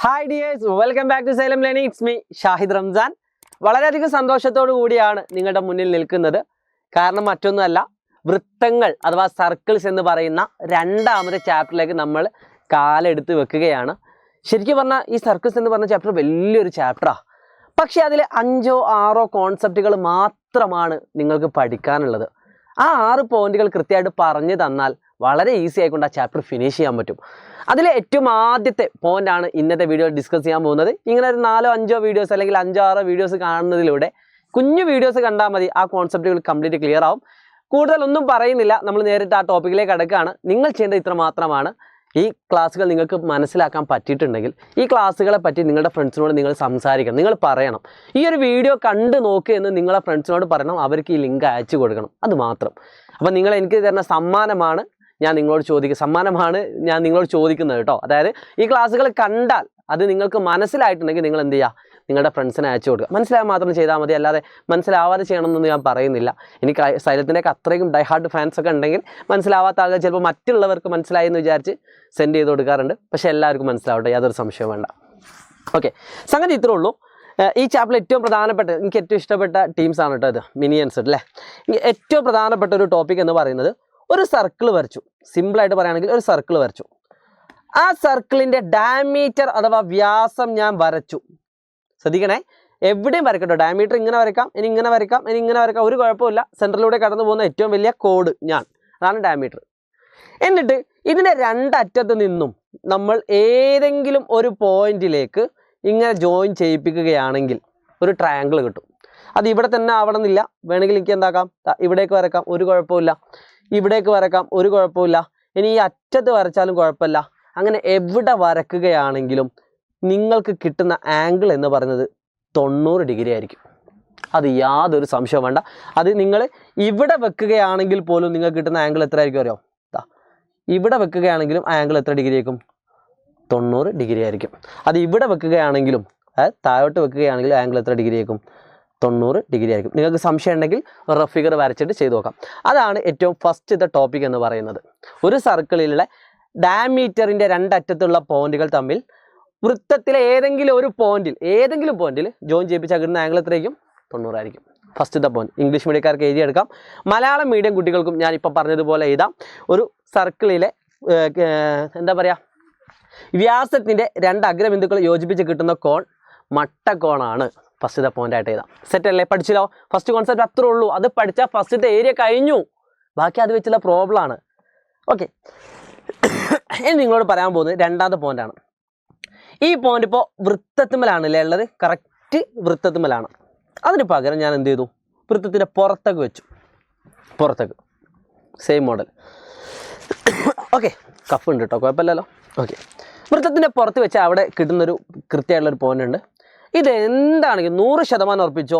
Hi dears, welcome back to Xylem learning. It's me Shahid Ramzan. വളരെയധികം സന്തോഷത്തോടു കൂടിയാണ് നിങ്ങളുടെ മുന്നിൽ നിൽക്കുന്നത്. കാരണം മറ്റൊന്നുമല്ല, വൃത്തങ്ങൾ അഥവാ സർക്കിൾസ് എന്ന് പറയുന്ന രണ്ടാമത്തെ ചാപ്റ്ററിലേക്ക് നമ്മൾ കാലെടുത്ത് വെക്കുകയാണ്. ശരിക്കും പറഞ്ഞാൽ ഈ സർക്കിൾസ് എന്ന് പറഞ്ഞ ചാപ്റ്റർ വലിയൊരു ചാപ്റ്ററാണ്. പക്ഷേ അതിൽ 5 or 6 കോൺസെപ്റ്റുകൾ മാത്രമാണ് നിങ്ങൾക്ക് പഠിക്കാനുള്ളത്. ആ 6 പോയിന്റുകൾ കൃത്യമായിട്ട് പറഞ്ഞു തന്നാൽ വളരെ ഈസി ആയിക്കൊണ്ട് ആ ചാപ്റ്റർ ഫിനിഷ് ചെയ്യാൻ പറ്റും. അതിലെ ഏറ്റവും ആദ്യത്തെ പോയിന്റാണ് ഇന്നത്തെ വീഡിയോ ഡിസ്കസ് ചെയ്യാൻ പോകുന്നത്. ഇങ്ങനെ ഒരു 4 or 5 വീഡിയോസ് അല്ലെങ്കിൽ 5 or 6 വീഡിയോസ് കാണുന്നതിലൂടെ കുഞ്ഞു വീഡിയോസ് കണ്ടാൽ മതി, ആ കോൺസെപ്റ്റുകൾ കംപ്ലീറ്റ് ക്ലിയർ ആവും. കൂടുതലൊന്നും പറയുന്നില്ല, നമ്മൾ നേരിട്ട് ആ ടോപ്പിക്കിലേക്ക് കടക്കുകയാണ്. നിങ്ങൾ ചെയ്യേണ്ടത് ഇത്ര മാത്രമാണ്. ഈ ക്ലാസ്സുകൾ നിങ്ങൾക്ക് മനസ്സിലാക്കാൻ പറ്റിയിട്ടുണ്ടെങ്കിൽ ഈ ക്ലാസ്സുകളെ പറ്റി നിങ്ങളുടെ ഫ്രണ്ട്സിനോട് നിങ്ങൾ സംസാരിക്കണം, നിങ്ങൾ പറയണം. ഈ ഒരു വീഡിയോ കണ്ട് നോക്കുക എന്ന് നിങ്ങളെ ഫ്രണ്ട്സിനോട് പറയണം, അവർക്ക് ഈ ലിങ്ക് അയച്ചു കൊടുക്കണം. അത് മാത്രം. അപ്പോൾ നിങ്ങൾ എനിക്ക് തരുന്ന സമ്മാനമാണ് ഞാൻ നിങ്ങളോട് ചോദിക്കുന്നത് കേട്ടോ. അതായത് ഈ ക്ലാസ്സുകൾ കണ്ടാൽ അത് നിങ്ങൾക്ക് മനസ്സിലായിട്ടുണ്ടെങ്കിൽ നിങ്ങൾ എന്ത് ചെയ്യുക, നിങ്ങളുടെ ഫ്രണ്ട്സിനെ അയച്ചു കൊടുക്കുക. മനസ്സിലായാൽ മാത്രം ചെയ്താൽ മതി, അല്ലാതെ മനസ്സിലാവാതെ ചെയ്യണമെന്നൊന്നും ഞാൻ പറയുന്നില്ല. എനിക്ക് സൈലത്തിൻ്റെയൊക്കെ അത്രയും ഡൈഹാർഡ് ഫാൻസ് ഒക്കെ ഉണ്ടെങ്കിൽ മനസ്സിലാവാത്ത ആളുകൾ ചിലപ്പോൾ മറ്റുള്ളവർക്ക് മനസ്സിലായി എന്ന് വിചാരിച്ച് സെൻഡ് ചെയ്ത് കൊടുക്കാറുണ്ട്. പക്ഷേ എല്ലാവർക്കും മനസ്സിലാവട്ടെ, യാതൊരു സംശയവും വേണ്ട. ഓക്കെ, സംഗതി ഇത്രേ ഉള്ളൂ. ഈ ചാപ്റ്ററിൽ ഏറ്റവും പ്രധാനപ്പെട്ട, എനിക്ക് ഏറ്റവും ഇഷ്ടപ്പെട്ട ടീംസാണ് കേട്ടോ ഇത്, മിനിയൻസ് അല്ലേ. ഏറ്റവും പ്രധാനപ്പെട്ട ഒരു ടോപ്പിക് എന്ന് പറയുന്നത്, ഒരു സർക്കിൾ വരച്ചു. സിമ്പിളായിട്ട് പറയുകയാണെങ്കിൽ ഒരു സർക്കിൾ വരച്ചു. ആ സർക്കിളിൻ്റെ ഡയമീറ്റർ അഥവാ വ്യാസം ഞാൻ വരച്ചു. ശ്രദ്ധിക്കണേ, എവിടെയും വരക്കട്ടോ. ഡയമീറ്റർ ഇങ്ങനെ വരയ്ക്കാം, ഇനി ഇങ്ങനെ വരയ്ക്കാം, ഇനി ഇങ്ങനെ വരയ്ക്കാം, ഒരു കുഴപ്പമില്ല. സെൻറ്ററിലൂടെ കടന്നു പോകുന്ന ഏറ്റവും വലിയ കോഡ് അതാണ് ഡയമീറ്റർ. എന്നിട്ട് ഇതിൻ്റെ 2 അറ്റത്ത് നിന്നും നമ്മൾ ഏതെങ്കിലും ഒരു പോയിന്റിലേക്ക് ഇങ്ങനെ ജോയിൻ ചെയ്യിപ്പിക്കുകയാണെങ്കിൽ ഒരു ട്രയാങ്കിൾ കിട്ടും. അത് ഇവിടെ തന്നെ ആവണമെന്നില്ല, വേണമെങ്കിൽ എനിക്ക് എന്താക്കാം, ഇവിടേക്ക് വരക്കാം, ഒരു കുഴപ്പമില്ല. ഇവിടേക്ക് വരക്കാം, ഒരു കുഴപ്പമില്ല. ഇനി ഈ അറ്റത്ത് വരച്ചാലും കുഴപ്പമില്ല. അങ്ങനെ എവിടെ വരക്കുകയാണെങ്കിലും നിങ്ങൾക്ക് കിട്ടുന്ന ആംഗിൾ എന്ന് പറയുന്നത് 90 ഡിഗ്രി ആയിരിക്കും. അത് യാതൊരു സംശയവും വേണ്ട. അത് നിങ്ങൾ ഇവിടെ വെക്കുകയാണെങ്കിൽ പോലും നിങ്ങൾക്ക് കിട്ടുന്ന ആംഗിൾ എത്ര ആയിരിക്കും അറിയോ? ഇവിടെ വെക്കുകയാണെങ്കിലും ആംഗിൾ എത്ര ഡിഗ്രി ആയിരിക്കും? 90 ഡിഗ്രി ആയിരിക്കും. അത് ഇവിടെ വെക്കുകയാണെങ്കിലും, അതായത് താഴോട്ട് വെക്കുകയാണെങ്കിലും ആംഗിൾ എത്ര ഡിഗ്രി ആയിരിക്കും? 90 ഡിഗ്രി ആയിരിക്കും. നിങ്ങൾക്ക് സംശയം ഉണ്ടെങ്കിൽ റഫ് ഫിഗർ വരച്ചിട്ട് ചെയ്ത് നോക്കാം. അതാണ് ഏറ്റവും ഫസ്റ്റത്തെ ടോപ്പിക് എന്ന് പറയുന്നത്. ഒരു സർക്കിളിലെ ഡയമീറ്ററിൻ്റെ 2 അറ്റത്തുള്ള പോയിന്റുകൾ തമ്മിൽ വൃത്തത്തിലെ ഏതെങ്കിലും പോയിന്റിൽ ജോയിൻ ചെയ്യിപ്പിച്ചാൽ കിട്ടുന്ന ആംഗിൾ എത്രയായിരിക്കും? 90 ആയിരിക്കും. ഫസ്റ്റത്തെ പോയിന്റ് ഇംഗ്ലീഷ് മീഡിയക്കാർക്ക് എഴുതിയെടുക്കാം, മലയാളം മീഡിയം കുട്ടികൾക്കും ഞാനിപ്പോൾ പറഞ്ഞതുപോലെ എഴുതാം. ഒരു സർക്കിളിലെ എന്താ പറയുക, വ്യാസത്തിൻ്റെ 2 അഗ്രബിന്ദുക്കൾ യോജിപ്പിച്ച് കിട്ടുന്ന കോൺ മട്ടക്കോണാണ്. ഫസ്റ്റത്തെ പോയിൻ്റായിട്ട് എഴുതാം. സെറ്റ് അല്ലേ? പഠിച്ചില്ലോ? ഫസ്റ്റ് കോൺസെപ്റ്റ് അത്രേ ഉള്ളൂ. അത് പഠിച്ചാൽ ഫസ്റ്റത്തെ ഏരിയ കഴിഞ്ഞു. ബാക്കി അത് വെച്ചുള്ള പ്രോബ്ലമാണ്. ഓക്കെ, ഇനി നിങ്ങളോട് പറയാൻ പോകുന്നത് 2ാമത്തെ പോയിൻ്റാണ്. ഈ പോയിന്റ് ഇപ്പോൾ വൃത്തത്തിന്മേലാണ് അല്ലേ ഉള്ളത്? കറക്റ്റ് വൃത്തത്തിന്മേലാണ്. അതിന് പകരം ഞാൻ എന്ത് ചെയ്തു? വൃത്തത്തിൻ്റെ പുറത്തേക്ക് വെച്ചു. പുറത്തേക്ക് സെയിം മോഡൽ. ഓക്കെ, കഫ് ഉണ്ട് കേട്ടോ, കുഴപ്പമില്ലല്ലോ. ഓക്കെ, വൃത്തത്തിൻ്റെ പുറത്ത് വെച്ചാൽ അവിടെ കിട്ടുന്നൊരു കൃത്യമായിട്ടുള്ളൊരു പോയിന്റ് ഉണ്ട്. ഇത് എന്താണെങ്കിൽ 100% ഉറപ്പിച്ചോ,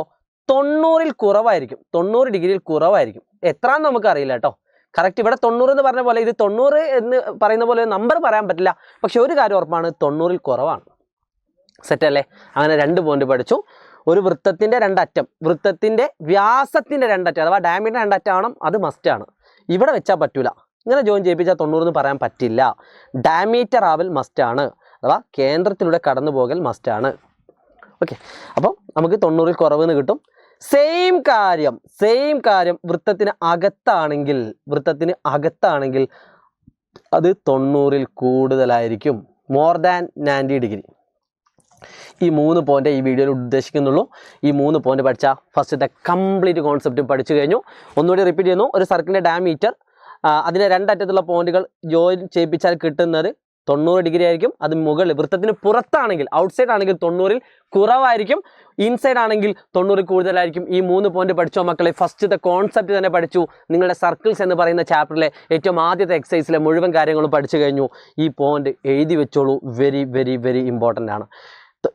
90 കുറവായിരിക്കും. 90 ഡിഗ്രിയിൽ കുറവായിരിക്കും. എത്രയാണെന്ന് നമുക്കറിയില്ല കേട്ടോ. കറക്റ്റ് ഇവിടെ 90 എന്ന് പറഞ്ഞ പോലെ ഇത് 90 എന്ന് പറയുന്ന പോലെ നമ്പർ പറയാൻ പറ്റില്ല. പക്ഷെ ഒരു കാര്യം ഉറപ്പാണ്, 90 കുറവാണ്. സെറ്റല്ലേ? അങ്ങനെ 2 പോയിന്റ് പഠിച്ചു. ഒരു വൃത്തത്തിൻ്റെ 2 അറ്റം, വൃത്തത്തിൻ്റെ വ്യാസത്തിൻ്റെ 2 അറ്റം അഥവാ ഡയമീറ്റർ 2 അറ്റം ആവണം. അത് മസ്റ്റാണ്. ഇവിടെ വെച്ചാൽ പറ്റൂല. ഇങ്ങനെ ജോയിൻ ചെയ്യിപ്പിച്ചാൽ 90 എന്ന് പറയാൻ പറ്റില്ല. ഡയമീറ്റർ ആവൽ മസ്റ്റാണ്, അഥവാ കേന്ദ്രത്തിലൂടെ കടന്നു പോകൽ മസ്റ്റാണ്. ഓക്കെ, അപ്പം നമുക്ക് 90 കുറവെന്ന് കിട്ടും. സെയിം കാര്യം വൃത്തത്തിന് അകത്താണെങ്കിൽ അത് 90 കൂടുതലായിരിക്കും. More than 90 degree. ഈ 3 പോയിന്റ് ഈ വീഡിയോയിൽ ഉദ്ദേശിക്കുന്നുള്ളൂ. ഈ 3 പോയിന്റ് പഠിച്ചാൽ ഫസ്റ്റത്തെ കംപ്ലീറ്റ് കോൺസെപ്റ്റ് പഠിച്ചു കഴിഞ്ഞു. ഒന്നുകൂടി റിപ്പീറ്റ് ചെയ്യുന്നു. ഒരു സർക്കിളിൻ്റെ ഡയമീറ്റർ, അതിനെ 2 അറ്റത്തുള്ള പോയിന്റുകൾ ജോയിൻ ചെയ്യിപ്പിച്ചാൽ കിട്ടുന്നത് 90 ഡിഗ്രി ആയിരിക്കും. അത് മുകളിൽ വൃത്തത്തിന് പുറത്താണെങ്കിൽ, ഔട്ട്സൈഡ് ആണെങ്കിൽ 90 കുറവായിരിക്കും. ഇൻസൈഡ് ആണെങ്കിൽ 90 കൂടുതലായിരിക്കും. ഈ 3 പോയിന്റ് പഠിച്ചോ മക്കളെ? ഫസ്റ്റത്തെ കോൺസെപ്റ്റ് തന്നെ പഠിച്ചു. നിങ്ങളുടെ സർക്കിൾസ് എന്ന് പറയുന്ന ചാപ്റ്ററിലെ ഏറ്റവും ആദ്യത്തെ എക്സസൈസിലെ മുഴുവൻ കാര്യങ്ങളും പഠിച്ചു കഴിഞ്ഞു. ഈ പോയിന്റ് എഴുതി വെച്ചോളൂ. വെരി വെരി വെരി ഇമ്പോർട്ടൻ്റ് ആണ്.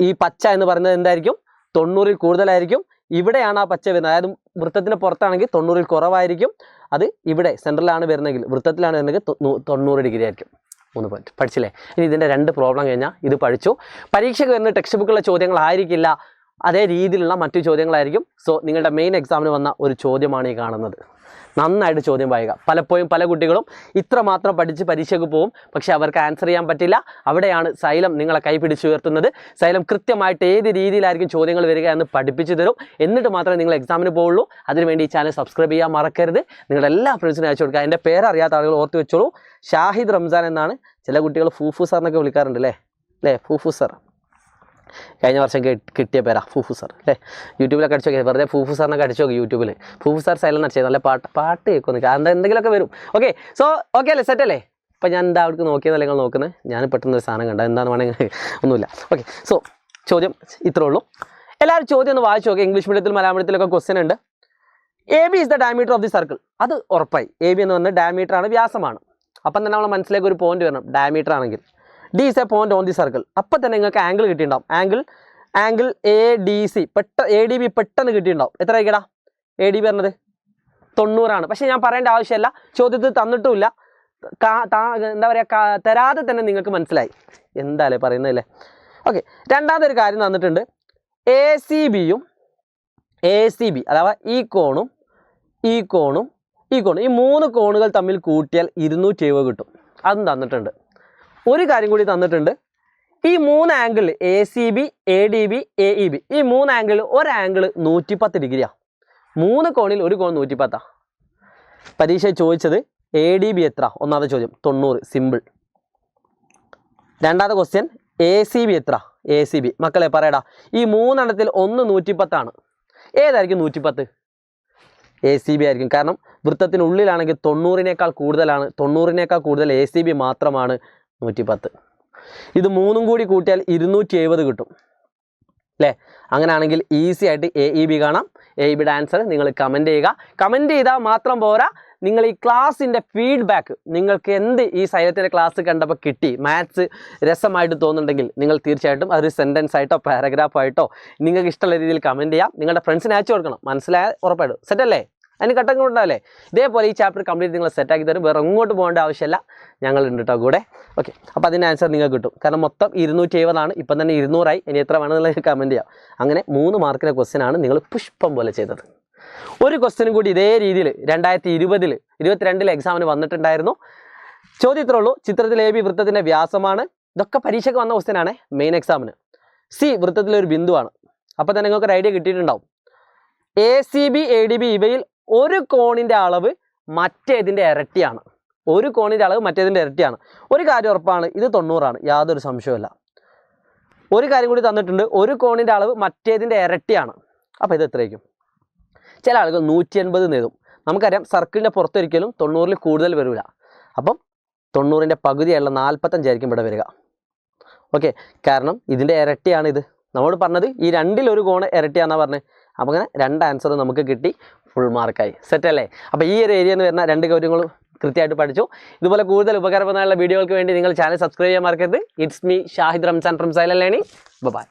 ഈ പച്ച എന്ന് പറയുന്നത് എന്തായിരിക്കും? 90 കൂടുതലായിരിക്കും. ഇവിടെയാണ് ആ പച്ച വരുന്നത്. അതായത് വൃത്തത്തിന് പുറത്താണെങ്കിൽ 90 കുറവായിരിക്കും. അത് ഇവിടെ സെൻട്രലാണ് വരുന്നെങ്കിൽ, വൃത്തത്തിലാണ് വരുന്നെങ്കിൽ 90 ഡിഗ്രി ആയിരിക്കും. 3 പോയിന്റ് പഠിച്ചില്ലേ? ഇനി ഇതിൻ്റെ 2 പ്രോബ്ലം കഴിഞ്ഞാൽ ഇത് പഠിച്ചു. പരീക്ഷയ്ക്ക് വരുന്ന ടെക്സ്റ്റ് ബുക്കുള്ള ചോദ്യങ്ങളായിരിക്കില്ല, അതേ രീതിയിലുള്ള മറ്റു ചോദ്യങ്ങളായിരിക്കും. സോ നിങ്ങളുടെ മെയിൻ എക്സാമിന് വന്ന ഒരു ചോദ്യമാണ് ഈ കാണുന്നത്. നന്നായിട്ട് ചോദ്യം വായിക്കുക. പലപ്പോഴും പല കുട്ടികളും ഇത്ര മാത്രം പഠിച്ച് പരീക്ഷയ്ക്ക് പോകും, പക്ഷെ അവർക്ക് ആൻസർ ചെയ്യാൻ പറ്റില്ല. അവിടെയാണ് സൈലം നിങ്ങളെ കൈ പിടിച്ചുയർത്തുന്നത്. സൈലം കൃത്യമായിട്ട് ഏത് രീതിയിലായിരിക്കും ചോദ്യങ്ങൾ വരിക എന്ന് പഠിപ്പിച്ചു തരും. എന്നിട്ട് മാത്രമേ നിങ്ങൾ എക്സാമിന് പോവുള്ളൂ. അതിനുവേണ്ടി ഈ ചാനൽ സബ്സ്ക്രൈബ് ചെയ്യാൻ മറക്കരുത്. നിങ്ങളുടെ എല്ലാ ഫ്രണ്ട്സിനും അയച്ചു കൊടുക്കുക. എൻ്റെ പേരറിയാത്ത ആളുകൾ ഓർത്ത് വെച്ചോളൂ. ഷാഹിദ് റംസാൻ എന്നാണ്. ചില കുട്ടികൾ ഫൂഫു സാർ എന്നൊക്കെ വിളിക്കാറുണ്ട് അല്ലേ ഫൂഫു സാർ. കഴിഞ്ഞ വർഷം കിട്ടിയ പേരാ ഫൂഫു സാർ അല്ലേ. യൂട്യൂബിലൊക്കെ അടിച്ചു നോക്കി, വെറുതെ ഫൂഫു സാറിനൊക്കെ അടിച്ചു നോക്കി യൂട്യൂബിൽ. ഫൂഫു സാർ സൈലം അടിച്ചത് നല്ല പാട്ട് കേൾക്കുന്നു. കാരണം എന്തെങ്കിലുമൊക്കെ വരും. ഓക്കെ ഓക്കെ അല്ലേ, സെറ്റ് അല്ലേ? അപ്പം ഞാൻ എന്താ അവിടേക്ക് നോക്കിയെന്നല്ല നിങ്ങൾ നോക്കുന്നത്. ഞാൻ പെട്ടെന്നൊരു സാധനം കണ്ട എന്താണ് വേണമെങ്കിൽ ഒന്നുമില്ല. ഓക്കെ ചോദ്യം ഇത്രേ ഉള്ളൂ. എല്ലാവരും ചോദ്യം ഒന്ന് വായിച്ചു നോക്കി. ഇംഗ്ലീഷ് മീഡിയത്തിൽ മലയാളം മീഡിയത്തിലൊക്കെ ക്വസ്റ്റ്യൻ ഉണ്ട്. A B is the diameter of the circle. അത് ഉറപ്പായി. എ ബി എന്ന് പറഞ്ഞാൽ ഡയമീറ്റർ ആണ്, വ്യാസമാണ്. അപ്പം തന്നെ നമ്മൾ മനസ്സിലേക്ക് ഒരു പോയിന്റ് വരണം. ഡയമീറ്റർ ആണെങ്കിൽ D is a point on the circle. അപ്പം തന്നെ നിങ്ങൾക്ക് ആംഗിൾ കിട്ടിയിട്ടുണ്ടാവും. Angle A D C A D B പെട്ടെന്ന് കിട്ടിയിട്ടുണ്ടാവും. എത്ര ആയിക്കടാ എ ഡി ബി പറഞ്ഞത്? 90. പക്ഷേ ഞാൻ പറയേണ്ട ആവശ്യമില്ല, ചോദ്യത്തിൽ തന്നിട്ടുമില്ല. എന്താ പറയുക, തരാതെ തന്നെ നിങ്ങൾക്ക് മനസ്സിലായി. എന്തായാലും പറയുന്നതല്ലേ. ഓക്കെ, രണ്ടാമതൊരു കാര്യം തന്നിട്ടുണ്ട്. എ സി ബി അഥവാ ഈ കോണും ഈ 3 കോണുകൾ തമ്മിൽ കൂട്ടിയാൽ 270 കിട്ടും. അതും തന്നിട്ടുണ്ട്. ഒരു കാര്യം കൂടി തന്നിട്ടുണ്ട്. ഈ 3 angle A C B, A D B, A E B, ഈ 3 ആംഗിൾ ഒരു ആംഗിൾ 110 ഡിഗ്രിയാണ്. 3 കോണിൽ ഒരു കോൺ 110. പരീക്ഷ ചോദിച്ചത് എ ഡി ബി എത്ര? ഒന്നാമത്തെ ചോദ്യം 90, സിമ്പിൾ. രണ്ടാമത്തെ ക്വസ്റ്റ്യൻ എ സി ബി എത്ര? എ സി ബി മക്കളെ പറയടാ. ഈ 3 എണ്ണത്തിൽ ഒന്ന് 110 ഏതായിരിക്കും 110? എ സി ബി ആയിരിക്കും. കാരണം വൃത്തത്തിനുള്ളിലാണെങ്കിൽ 90-നേക്കാൾ കൂടുതലാണ്. 90-നേക്കാൾ കൂടുതൽ എ സി ബി മാത്രമാണ് 110. ഇത് 3 കൂടി കൂട്ടിയാൽ 270 കിട്ടും അല്ലേ. അങ്ങനെയാണെങ്കിൽ ഈസി ആയിട്ട് എ ഇ ബി കാണാം. എ ഇ ബിയുടെ ആൻസർ നിങ്ങൾ കമൻറ്റ് ചെയ്യുക. കമൻറ്റ് ചെയ്താൽ മാത്രം പോരാ, നിങ്ങൾ ഈ ക്ലാസ്സിൻ്റെ ഫീഡ്ബാക്ക്, നിങ്ങൾക്ക് എന്ത് ഈ സൈലത്തിൻ്റെ ക്ലാസ് കണ്ടപ്പോൾ കിട്ടി, മാത്സ് രസമായിട്ട് തോന്നുന്നുണ്ടെങ്കിൽ നിങ്ങൾ തീർച്ചയായിട്ടും അതൊരു സെൻറ്റൻസ് ആയിട്ടോ പാരഗ്രാഫായിട്ടോ നിങ്ങൾക്ക് ഇഷ്ടമുള്ള രീതിയിൽ കമൻറ്റ് ചെയ്യാം. നിങ്ങളുടെ ഫ്രണ്ട്സിന് അയച്ചു കൊടുക്കണം. മനസ്സിലായ ഉറപ്പായിട്ടും സെറ്റല്ലേ? അതിന് ഘട്ടങ്ങൾ ഉണ്ടാവില്ലേ? ഇതേപോലെ ഈ ചാപ്റ്റർ കംപ്ലീറ്റ് നിങ്ങൾ സെറ്റാക്കി തരും. വേറെ എങ്ങോട്ട് പോകേണ്ട ആവശ്യമില്ല, ഞങ്ങളുണ്ട് കേട്ടോ കൂടെ. ഓക്കെ, അപ്പോൾ അതിൻ്റെ ആൻസർ നിങ്ങൾക്ക് കിട്ടും. കാരണം മൊത്തം 270 ഇപ്പം തന്നെ 200 ഇനി എത്ര വേണമെന്നുള്ളത് കമൻറ്റ് ചെയ്യാം. അങ്ങനെ 3 മാർക്കിൻ്റെ ക്വസ്റ്റ്യനാണ് നിങ്ങൾ പുഷ്പം പോലെ ചെയ്തത്. ഒരു ക്വസ്റ്റ്യനും കൂടി ഇതേ രീതിയിൽ 2022 എക്സാമിന് വന്നിട്ടുണ്ടായിരുന്നു. ചോദ്യം ഇത്രേ ഉള്ളൂ. ചിത്രത്തിൽ എ ബി വൃത്തത്തിൻ്റെ വ്യാസമാണ്. ഇതൊക്കെ പരീക്ഷയ്ക്ക് വന്ന ക്വസ്റ്റ്യനാണ്. മെയിൻ എക്സാമിന് സി വൃത്തത്തിലൊരു ബിന്ദുവാണ്. അപ്പോൾ തന്നെ നിങ്ങൾക്ക് ഒരു ഐഡിയ കിട്ടിയിട്ടുണ്ടാവും. A C B, A D B ഇവയിൽ ഒരു കോണിൻ്റെ അളവ് മറ്റേതിൻ്റെ ഇരട്ടിയാണ്. ഒരു കോണിൻ്റെ അളവ് മറ്റേതിൻ്റെ ഇരട്ടിയാണ്. ഒരു കാര്യം ഉറപ്പാണ്, ഇത് 90, യാതൊരു സംശയവുമില്ല. ഒരു കാര്യം കൂടി തന്നിട്ടുണ്ട്, ഒരു കോണിൻ്റെ അളവ് മറ്റേതിൻ്റെ ഇരട്ടിയാണ്. അപ്പോൾ ഇത് എത്രയായിരിക്കും? ചില ആളുകൾ 180 നേടും. നമുക്കറിയാം സർക്കിളിൻ്റെ പുറത്തൊരിക്കലും 90-ൽ കൂടുതൽ വരില്ല. അപ്പം 90-ൻ്റെ പകുതിയുള്ള 45 ആയിരിക്കും ഇവിടെ വരിക. ഓക്കെ, കാരണം ഇതിൻ്റെ ഇരട്ടിയാണ് ഇത്. നമ്മളോട് പറഞ്ഞത് ഈ 2-ൽ 1 കോണ് ഇരട്ടിയാണെന്നാണ് പറഞ്ഞത്. അപ്പോൾ അങ്ങനെ 2 ആൻസർ നമുക്ക് കിട്ടി. ഫുൾ മാർക്കായി. സെറ്റ് അല്ലേ? അപ്പോൾ ഈ ഒരു ഏരിയയിൽ നിന്ന് വരുന്ന 2 കാര്യങ്ങളും കൃത്യമായിട്ട് പഠിച്ചു. ഇതുപോലെ കൂടുതൽ ഉപകാരപ്രദമായുള്ള വീഡിയോകൾക്ക് വേണ്ടി നിങ്ങൾ ചാനൽ സബ്സ്ക്രൈബ് ചെയ്യാൻ മറക്കരുത്. It's me Shahid Ramzan from silent learning. By.